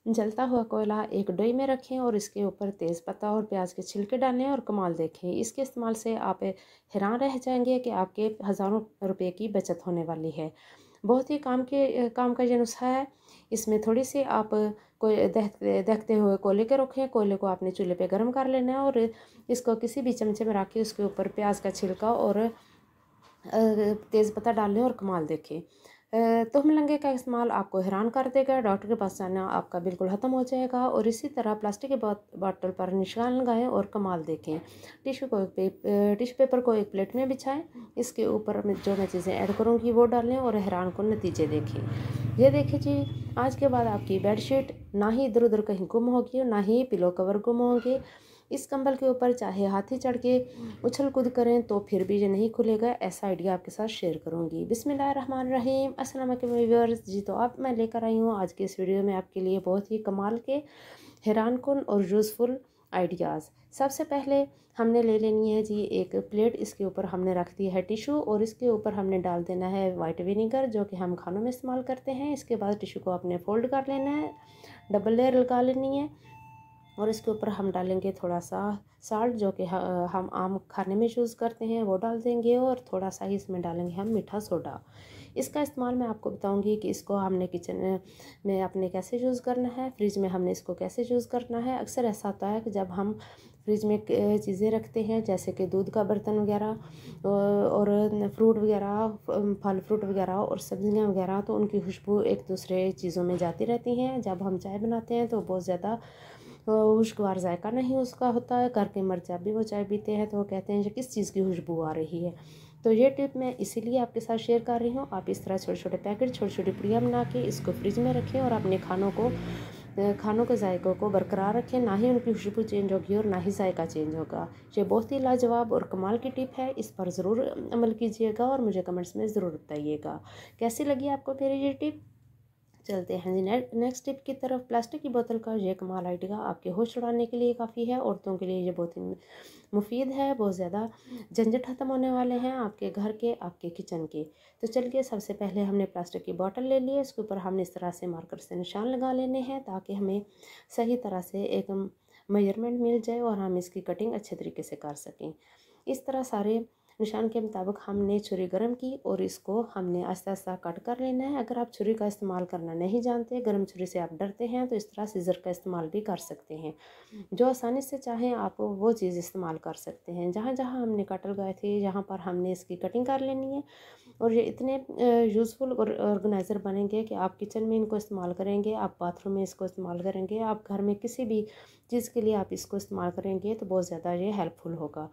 जलता हुआ कोयला एक डोई में रखें और इसके ऊपर तेज़पत्ता और प्याज के छिलके डालें और कमाल देखें। इसके इस्तेमाल से आप हैरान रह जाएंगे कि आपके हज़ारों रुपए की बचत होने वाली है। बहुत ही काम का ये नुस्खा है। इसमें थोड़ी सी आप कोई दहकते हुए कोयले के रखें। कोयले को आपने चूल्हे पे गर्म कर लेना है और इसको किसी भी चमचे में रख के उसके ऊपर प्याज का छिलका और तेज़पत्ता डाल लें और कमाल देखें। तुम लंगे का इस्तेमाल आपको हैरान कर देगा। डॉक्टर के पास जाना आपका बिल्कुल ख़त्म हो जाएगा। और इसी तरह प्लास्टिक के बॉटल पर निशान लगाएं और कमाल देखें। टिश्यू पेपर को एक प्लेट में बिछाएं। इसके ऊपर जो मैं चीज़ें ऐड करूँगी वो डालें और हैरान कन नतीजे देखें। ये देखिए जी, आज के बाद आपकी बेडशीट ना ही इधर उधर कहीं गुम होगी, ना ही पिलो कवर गुम होंगे। इस कंबल के ऊपर चाहे हाथी चढ़ के उछल कूद करें तो फिर भी ये नहीं खुलेगा। ऐसा आइडिया आपके साथ शेयर करूंगी। बिस्मिल्लाहिर्रहमानिर्रहीम, अस्सलाम वालेकुम व्यूअर्स जी। तो अब मैं लेकर आई हूँ आज के इस वीडियो में आपके लिए बहुत ही कमाल के, हैरानकुन और यूज़फुल आइडियाज़। सबसे पहले हमने ले लेनी है जी एक प्लेट। इसके ऊपर हमने रख दिया है टिशू और इसके ऊपर हमने डाल देना है वाइट विनीगर जो कि हम खानों में इस्तेमाल करते हैं। इसके बाद टिशू को आपने फोल्ड कर लेना है, डबल लेयर लगा लेनी है और इसके ऊपर हम डालेंगे थोड़ा सा साल्ट जो कि हम आम खाने में यूज़ करते हैं वो डाल देंगे और थोड़ा सा ही इसमें डालेंगे हम मीठा सोडा। इसका इस्तेमाल मैं आपको बताऊंगी कि इसको हमने किचन में अपने कैसे यूज़ करना है, फ्रिज में हमने इसको कैसे यूज़ करना है। अक्सर ऐसा होता है कि जब हम फ्रिज में चीज़ें रखते हैं जैसे कि दूध का बर्तन वगैरह और फ्रूट वगैरह, फल फ्रूट वगैरह और सब्जियां वगैरह, तो उनकी खुशबू एक दूसरे चीज़ों में जाती रहती हैं। जब हम चाय बनाते हैं तो बहुत ज़्यादा खुशगवार जायका नहीं उसका होता है। घर के मर्द जब भी वो चाय पीते हैं तो वो कहते हैं कि किस चीज़ की खुशबू आ रही है। तो ये टिप मैं इसीलिए आपके साथ शेयर कर रही हूँ। आप इस तरह छोटे छोटे पैकेट, छोटी छोटी पुड़िया बना के इसको फ्रिज में रखें और अपने खानों के जायकों को बरकरार रखें। ना ही उनकी खुशबू चेंज होगी और ना ही जायका चेंज होगा। ये बहुत ही लाजवाब और कमाल की टिप है। इस पर ज़रूर अमल कीजिएगा और मुझे कमेंट्स में ज़रूर बताइएगा कैसी लगी आपको मेरी ये टिप। चलते हैं जी नेक्स्ट टिप की तरफ। प्लास्टिक की बोतल का ये कमाल आइडिया आपके होश उड़ाने के लिए काफ़ी है। औरतों के लिए ये बहुत ही मुफीद है। बहुत ज़्यादा झंझट खत्म होने वाले हैं आपके घर के, आपके किचन के। तो चलिए, सबसे पहले हमने प्लास्टिक की बोतल ले ली है। इसके ऊपर हमने इस तरह से मार्कर से निशान लगा लेने हैं ताकि हमें सही तरह से एक मेजरमेंट मिल जाए और हम इसकी कटिंग अच्छे तरीके से कर सकें। इस तरह सारे निशान के मुताबिक हमने छुरी गर्म की और इसको हमने आस्ता आस्ता कट कर लेना है। अगर आप छुरी का इस्तेमाल करना नहीं जानते, गर्म छुरी से आप डरते हैं, तो इस तरह सीज़र का इस्तेमाल भी कर सकते हैं। जो आसानी से चाहें आप वो चीज़ इस्तेमाल कर सकते हैं। जहाँ जहाँ हमने कट लगाए थे यहाँ पर हमने इसकी कटिंग कर लेनी है। और ये इतने यूज़फुल और ऑर्गेनाइज़र बनेंगे कि आप किचन में इनको इस्तेमाल करेंगे, आप बाथरूम में इसको इस्तेमाल करेंगे, आप घर में किसी भी चीज़ के लिए आप इसको इस्तेमाल करेंगे तो बहुत ज़्यादा ये हेल्पफुल होगा।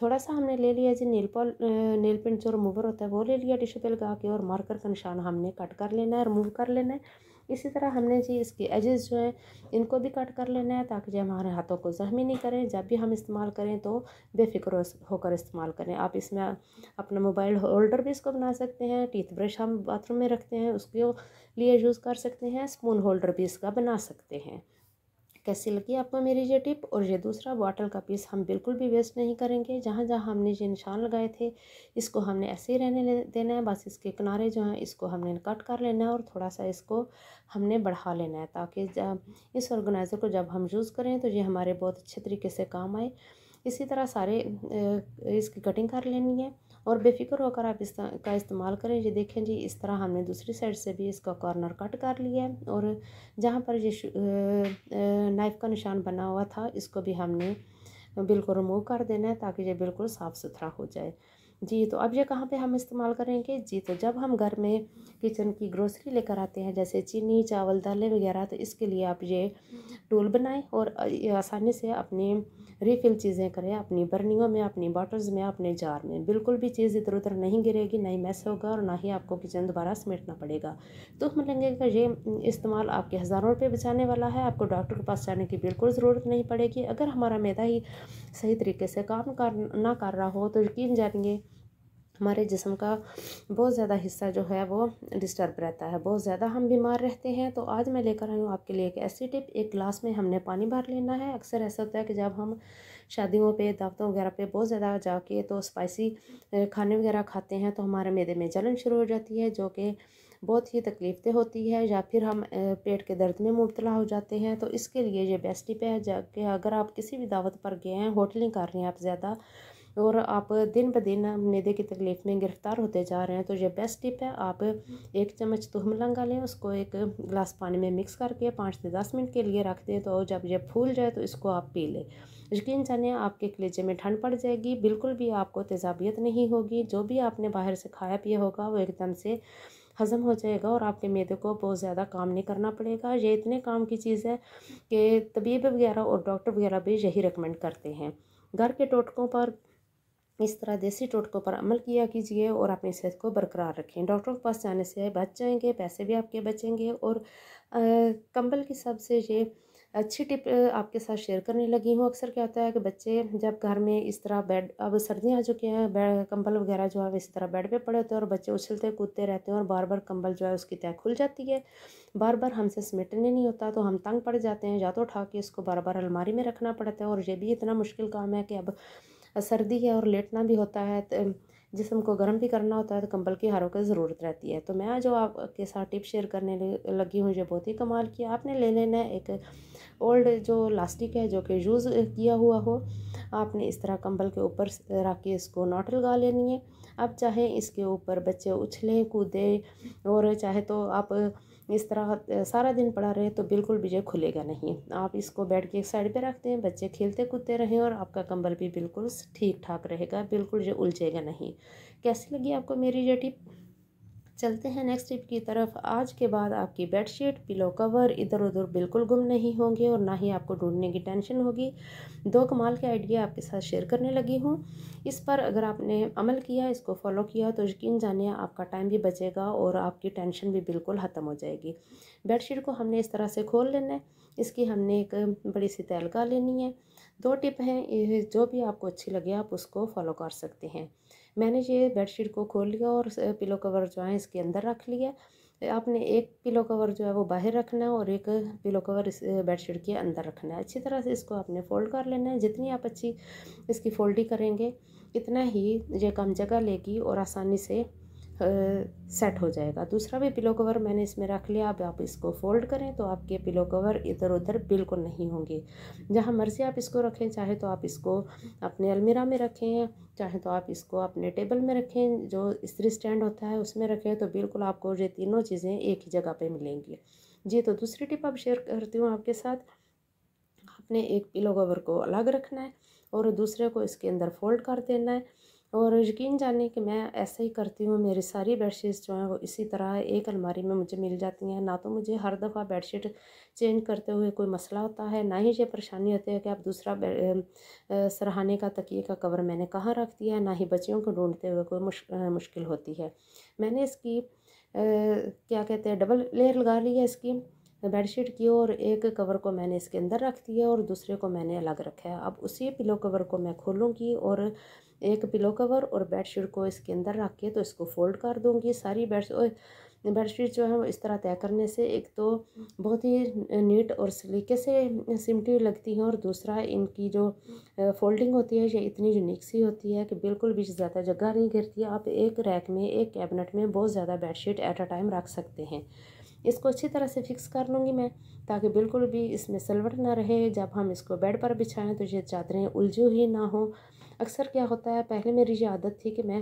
थोड़ा सा हमने ले लिया जी नेल पेंट जो रिमूवर होता है वो ले लिया टिश्यू पे लगा के, और मार्कर का निशान हमने कट कर लेना है, रिमूव कर लेना है। इसी तरह हमने जी इसके एजेस जो हैं इनको भी कट कर लेना है ताकि जो हमारे हाथों को ज़ख्मी नहीं करें। जब भी हम इस्तेमाल करें तो बेफिक्र होकर इस्तेमाल करें। आप इसमें अपना मोबाइल होल्डर भी इसको बना सकते हैं। टीथ ब्रश हम बाथरूम में रखते हैं उसके लिए यूज़ कर सकते हैं। स्पून होल्डर भी इसका बना सकते हैं। कैसी लगी आपको मेरी ये टिप। और ये दूसरा बॉटल का पीस हम बिल्कुल भी वेस्ट नहीं करेंगे। जहाँ जहाँ हमने ये निशान लगाए थे इसको हमने ऐसे ही रहने देना है। बस इसके किनारे जो हैं इसको हमने कट कर लेना है और थोड़ा सा इसको हमने बढ़ा लेना है ताकि इस ऑर्गेनाइज़र को जब हम यूज़ करें तो ये हमारे बहुत अच्छे तरीके से काम आए। इसी तरह सारे इसकी कटिंग कर लेनी है और बेफिक्र होकर आप इसका इस्तेमाल करें। ये देखें जी, इस तरह हमने दूसरी साइड से भी इसका कॉर्नर कट कर लिया है और जहाँ पर ये नाइफ़ का निशान बना हुआ था इसको भी हमने बिल्कुल रिमूव कर देना है ताकि ये बिल्कुल साफ़ सुथरा हो जाए। जी, तो अब ये कहाँ पे हम इस्तेमाल करेंगे जी, तो जब हम घर में किचन की ग्रोसरी लेकर आते हैं जैसे चीनी, चावल, दालें वगैरह, तो इसके लिए आप ये टूल बनाएं और ये आसानी से अपनी रिफ़िल चीज़ें करें अपनी बर्नियों में, अपनी बॉटल्स में, अपने जार में। बिल्कुल भी चीज़ इधर उधर नहीं गिरेगी, ना ही मैस होगा और ना ही आपको किचन दोबारा समेटना पड़ेगा। तो मिलेंगे का ये इस्तेमाल आपके हज़ारों रुपये बचाने वाला है। आपको डॉक्टर के पास जाने की बिल्कुल ज़रूरत नहीं पड़ेगी। अगर हमारा मैदा ही सही तरीके से काम ना कर रहा हो तो यकीन जानिए हमारे जिस्म का बहुत ज़्यादा हिस्सा जो है वो डिस्टर्ब रहता है, बहुत ज़्यादा हम बीमार रहते हैं। तो आज मैं लेकर आई हूँ आपके लिए एक ऐसी टिप। एक गिलास में हमने पानी भर लेना है। अक्सर ऐसा होता है कि जब हम शादियों पे, दावतों वगैरह पे बहुत ज़्यादा जाके तो स्पाइसी खाने वगैरह खाते हैं तो हमारे मैदे में जलन शुरू हो जाती है जो कि बहुत ही तकलीफ़देह होती है, या फिर हम पेट के दर्द में मुब्तला हो जाते हैं। तो इसके लिए ये बेस्ट टिप है कि अगर आप किसी भी दावत पर गए हैं, होटलिंग कर रहे हैं आप ज़्यादा, और आप दिन ब दिन मैदे की तकलीफ़ में गिरफ़्तार होते जा रहे हैं, तो ये बेस्ट टिप है। आप 1 चम्मच तुहम लंगा लें, उसको 1 गिलास पानी में मिक्स करके 5 से 10 मिनट के लिए रख दें। तो जब ये फूल जाए तो इसको आप पी लें। यकीन जानिए आपके कलेजे में ठंड पड़ जाएगी, बिल्कुल भी आपको तेज़ाबियत नहीं होगी। जो भी आपने बाहर से खाया पिया होगा वो एकदम से हज़म हो जाएगा और आपके मैदे को बहुत ज़्यादा काम नहीं करना पड़ेगा। ये इतने काम की चीज़ है कि तबीब वगैरह और डॉक्टर वगैरह भी यही रिकमेंड करते हैं। घर के टोटकों पर, इस तरह देसी टोटकों पर अमल किया कीजिए और अपनी सेहत को बरकरार रखें। डॉक्टर के पास जाने से बच जाएंगे, पैसे भी आपके बचेंगे। और कंबल की सबसे ये अच्छी टिप आपके साथ शेयर करने लगी हूँ। अक्सर क्या होता है कि बच्चे जब घर में इस तरह बेड, अब सर्दियाँ आ चुकी हैं, बेड कंबल वगैरह जो है इस तरह बेड पे पड़े होते हैं और बच्चे उछलते कूदते रहते हैं और बार बार कंबल जो है उसकी तह खुल जाती है, बार बार हमसे समेटने नहीं होता, तो हम तंग पड़ जाते हैं, या तो उठा के इसको बार बार अलमारी में रखना पड़ता है। और ये भी इतना मुश्किल काम है कि अब सर्दी है और लेटना भी होता है, तो जिस्म को गर्म भी करना होता है, तो कंबल की हारों की ज़रूरत रहती है। तो मैं जो आपके साथ टिप शेयर करने लगी हूँ, ये बहुत ही कमाल की। आपने ले लेना है एक ओल्ड जो लास्टिक है जो कि यूज़ किया हुआ हो, आपने इस तरह कंबल के ऊपर रख के इसको नॉट लगा लेनी है। अब चाहे इसके ऊपर बच्चे उछलें कूदें, और चाहे तो आप इस तरह सारा दिन पड़ा रहे, तो बिल्कुल भी ये खुलेगा नहीं। आप इसको बेड के एक साइड पे रख दें, बच्चे खेलते कूदते रहें और आपका कंबल भी बिल्कुल ठीक ठाक रहेगा, बिल्कुल ये उलझेगा नहीं। कैसी लगी आपको मेरी ये टिप? चलते हैं नेक्स्ट टिप की तरफ। आज के बाद आपकी बेडशीट, पिलो कवर इधर उधर बिल्कुल गुम नहीं होंगे और ना ही आपको ढूंढने की टेंशन होगी। 2 कमाल के आइडिया आपके साथ शेयर करने लगी हूँ। इस पर अगर आपने अमल किया, इसको फॉलो किया, तो यकीन जानिए आपका टाइम भी बचेगा और आपकी टेंशन भी बिल्कुल ख़त्म हो जाएगी। बेडशीट को हमने इस तरह से खोल लेना है, इसकी हमने एक बड़ी सी तह लगा लेनी है। 2 टिप हैं, ये जो भी आपको अच्छी लगे आप उसको फॉलो कर सकते हैं। मैंने ये बेडशीट को खोल लिया और पिलो कवर जो है इसके अंदर रख लिया। आपने एक पिलो कवर जो है वो बाहर रखना है और एक पिलो कवर इस बेडशीट के अंदर रखना है। अच्छी तरह से इसको आपने फ़ोल्ड कर लेना है। जितनी आप अच्छी इसकी फ़ोल्डिंग करेंगे, इतना ही ये कम जगह लेगी और आसानी से सेट हो जाएगा। दूसरा भी पिलो कवर मैंने इसमें रख लिया। अब आप इसको फ़ोल्ड करें तो आपके पिलो कवर इधर उधर बिल्कुल नहीं होंगे। जहाँ मर्ज़ी आप इसको रखें, चाहे तो आप इसको अपने अलमीरा में रखें, चाहे तो आप इसको अपने टेबल में रखें, जो इस्त्री स्टैंड होता है उसमें रखें, तो बिल्कुल आपको ये तीनों चीज़ें एक ही जगह पे मिलेंगी। जी, तो दूसरी टिप अब शेयर करती हूँ आपके साथ। आपने एक पिलो कवर को अलग रखना है और दूसरे को इसके अंदर फ़ोल्ड कर देना है। और यकीन जानिए कि मैं ऐसा ही करती हूँ। मेरी सारी बेडशीट्स जो हैं वो इसी तरह एक अलमारी में मुझे मिल जाती हैं। ना तो मुझे हर दफ़ा बेडशीट चेंज करते हुए कोई मसला होता है, ना ही ये परेशानी होती है कि अब दूसरा सरहाने का तकिए का कवर मैंने कहाँ रख दिया है, ना ही बच्चियों को ढूंढते हुए कोई मुश्किल होती है। मैंने इसकी क्या कहते हैं, डबल लेयर लगा ली है इसकी बेडशीट की, और एक कवर को मैंने इसके अंदर रख दिया और दूसरे को मैंने अलग रखा है। अब उसी पिलो कवर को मैं खोलूँगी और एक पिलो कवर और बेडशीट को इसके अंदर रख के तो इसको फ़ोल्ड कर दूँगी। सारी बेडशीट जो है वो इस तरह तय करने से एक तो बहुत ही नीट और सलीके से सिमटी हुई लगती हैं, और दूसरा इनकी जो फ़ोल्डिंग होती है ये इतनी यूनिक सी होती है कि बिल्कुल भी ज़्यादा जगह नहीं घेरती है। आप एक रैक में, एक कैबिनेट में बहुत ज़्यादा बेडशीट एट अ टाइम रख सकते हैं। इसको अच्छी तरह से फिक्स कर लूँगी मैं, ताकि बिल्कुल भी इसमें सलवट ना रहे। जब हम इसको बेड पर बिछाएं तो ये चादरें उलझी हुई ना हो। अक्सर क्या होता है, पहले मेरी ये आदत थी कि मैं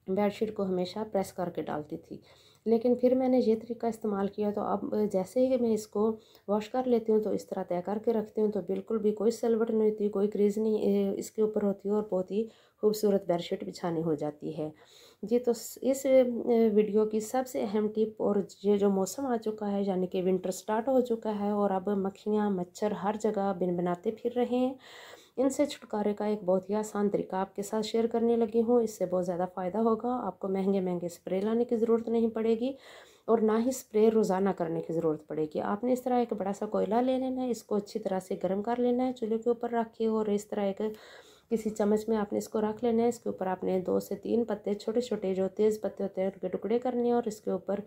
बेडशीट को हमेशा प्रेस करके डालती थी, लेकिन फिर मैंने ये तरीका इस्तेमाल किया, तो अब जैसे ही मैं इसको वॉश कर लेती हूँ तो इस तरह तय करके रखती हूँ, तो बिल्कुल भी कोई सलवट नहीं होती, कोई क्रीज नहीं इसके ऊपर होती है और बहुत ही खूबसूरत बेडशीट बिछानी हो जाती है। जी, तो इस वीडियो की सबसे अहम टिप, और ये जो मौसम आ चुका है यानी कि विंटर स्टार्ट हो चुका है और अब मक्खियाँ मच्छर हर जगह बिन बनाते फिर रहे हैं, इनसे छुटकारे का एक बहुत ही आसान तरीका आपके साथ शेयर करने लगी हूँ। इससे बहुत ज़्यादा फ़ायदा होगा। आपको महंगे महंगे स्प्रे लाने की ज़रूरत नहीं पड़ेगी और ना ही स्प्रे रोज़ाना करने की ज़रूरत पड़ेगी। आपने इस तरह एक बड़ा सा कोयला ले लेना है, इसको अच्छी तरह से गर्म कर लेना है चूल्हे के ऊपर रख के, और इस तरह एक किसी चम्मच में आपने इसको रख लेना है। इसके ऊपर आपने 2 से 3 पत्ते, छोटे छोटे जो तेज़ पत्ते होते हैं उनके टुकड़े करने हैं, और इसके ऊपर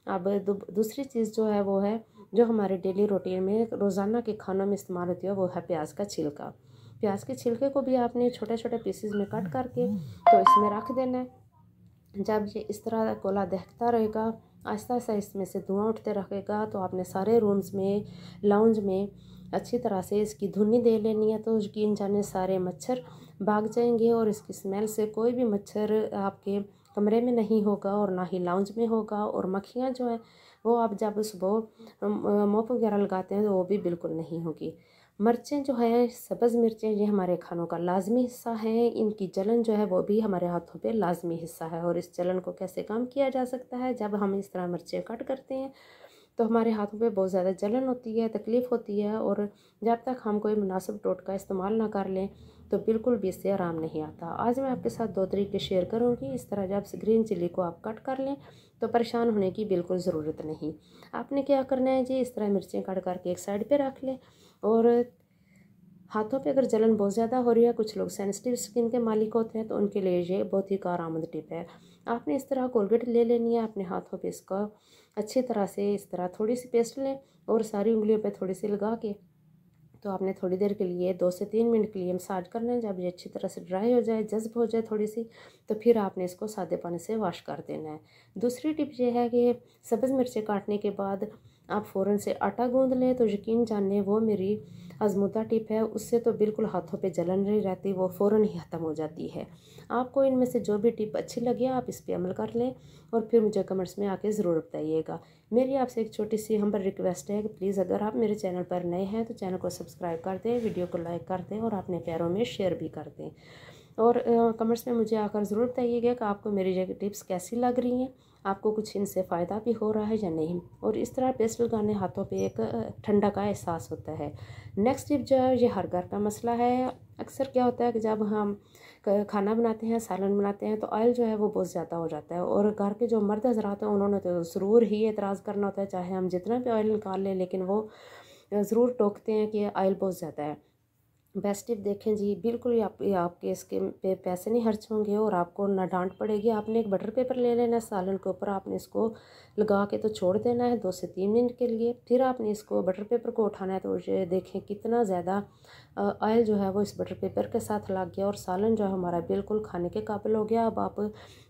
अब दूसरी चीज़ जो है वो है, जो हमारे डेली रूटीन में रोज़ाना के खानों में इस्तेमाल होती है, वो है प्याज का छिलका। प्याज के छिलके को भी आपने छोटे छोटे पीसेस में कट करके तो इसमें रख देना है। जब ये इस तरह कोला दहकता रहेगा, आहिस्ता आहिस्ता इसमें से धुआं उठते रहेगा। तो आपने सारे रूम्स में, लाउंज में अच्छी तरह से इसकी धुनी दे लेनी है। तो यकीन जाने सारे मच्छर भाग जाएंगे और इसकी स्मेल से कोई भी मच्छर आपके कमरे में नहीं होगा और ना ही लाउंज में होगा। और मक्खियाँ जो है वो आप जब सुबह मोप वगैरह लगाते हैं तो वो भी बिल्कुल नहीं होगी। मिर्चें जो है, सब्ज़ मिर्चें, ये हमारे खानों का लाजमी हिस्सा है। इनकी जलन जो है वो भी हमारे हाथों पे लाजमी हिस्सा है। और इस जलन को कैसे कम किया जा सकता है, जब हम इस तरह मिर्चें कट करते हैं तो हमारे हाथों पे बहुत ज़्यादा जलन होती है, तकलीफ़ होती है। और जब तक हम कोई मुनासिब टोटका इस्तेमाल ना कर लें तो बिल्कुल भी इससे आराम नहीं आता। आज मैं आपके साथ 2 तरीके शेयर करूँगी। इस तरह जब ग्रीन चिली को आप कट कर लें तो परेशान होने की बिल्कुल ज़रूरत नहीं। आपने क्या करना है जी, इस तरह मिर्चें कट करके एक साइड पे रख लें। और हाथों पे अगर जलन बहुत ज़्यादा हो रही है, कुछ लोग सेंसिटिव स्किन के मालिक होते हैं, तो उनके लिए ये बहुत ही कारआमद टिप है। आपने इस तरह कोलगेट ले लेनी है, अपने हाथों पे इसका अच्छी तरह से इस तरह थोड़ी सी पेस्ट लें और सारी उंगलियों पे थोड़ी सी लगा के तो आपने थोड़ी देर के लिए 2 से 3 मिनट के लिए मसाज करना है। जब ये अच्छी तरह से ड्राई हो जाए, जज्ब हो जाए थोड़ी सी, तो फिर आपने इसको सादे पानी से वॉश कर देना है। दूसरी टिप ये है कि सब्ज़ मिर्चें काटने के बाद आप फ़ौरन से आटा गूंद लें। तो यकीन जानिए वो मेरी आजमूदा टिप है, उससे तो बिल्कुल हाथों पे जलन नहीं रहती, वो फ़ौरन ही ख़त्म हो जाती है। आपको इनमें से जो भी टिप अच्छी लगे आप इस पर अमल कर लें और फिर मुझे कमेंट्स में आके ज़रूर बताइएगा। मेरी आपसे एक छोटी सी हम्बल रिक्वेस्ट है कि प्लीज़ अगर आप मेरे चैनल पर नए हैं तो चैनल को सब्सक्राइब कर दें, वीडियो को लाइक कर दें और अपने प्यारों में शेयर भी कर दें। और कमेंट्स में मुझे आकर ज़रूर बताइएगा कि आपको मेरी ये टिप्स कैसी लग रही हैं, आपको कुछ इनसे फ़ायदा भी हो रहा है या नहीं। और इस तरह पेस्ट लगाने हाथों पे एक ठंडा का एहसास होता है। नेक्स्ट टिप जो है ये हर घर का मसला है। अक्सर क्या होता है कि जब हम खाना बनाते हैं, सालन बनाते हैं, तो ऑयल जो है वो बहुत ज़्यादा हो जाता है। और घर के जो मर्द हज़रात हैं उन्होंने तो ज़रूर ही एतराज़ करना होता है, चाहे हम जितना भी ऑयल निकाल लें, लेकिन वो ज़रूर टोकते हैं कि ऑयल बहुत ज़्यादा है। बेस्ट टिप देखें जी, बिल्कुल ही आपके इसके पे पैसे नहीं खर्च होंगे और आपको ना डांट पड़ेगी। आपने एक बटर पेपर ले लेना है, सालन के ऊपर आपने इसको लगा के तो छोड़ देना है 2 से 3 मिनट के लिए। फिर आपने इसको बटर पेपर को उठाना है, तो ये देखें कितना ज़्यादा ऑयल जो है वो इस बटर पेपर के साथ लग गया और सालन जो है हमारा बिल्कुल खाने के काबिल हो गया। अब आप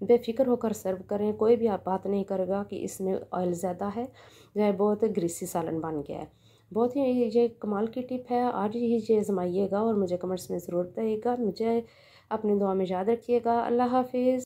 बेफिक्र होकर सर्व करें, कोई भी आप बात नहीं करेगा कि इसमें ऑयल ज़्यादा है, जो है बहुत ग्रीसी सालन बन गया है। बहुत ही ये कमाल की टिप है, आज ही ये आजमाइएगा और मुझे कमेंट्स में ज़रूर बताइएगा। मुझे अपनी दुआ में याद रखिएगा। अल्लाह हाफिज़।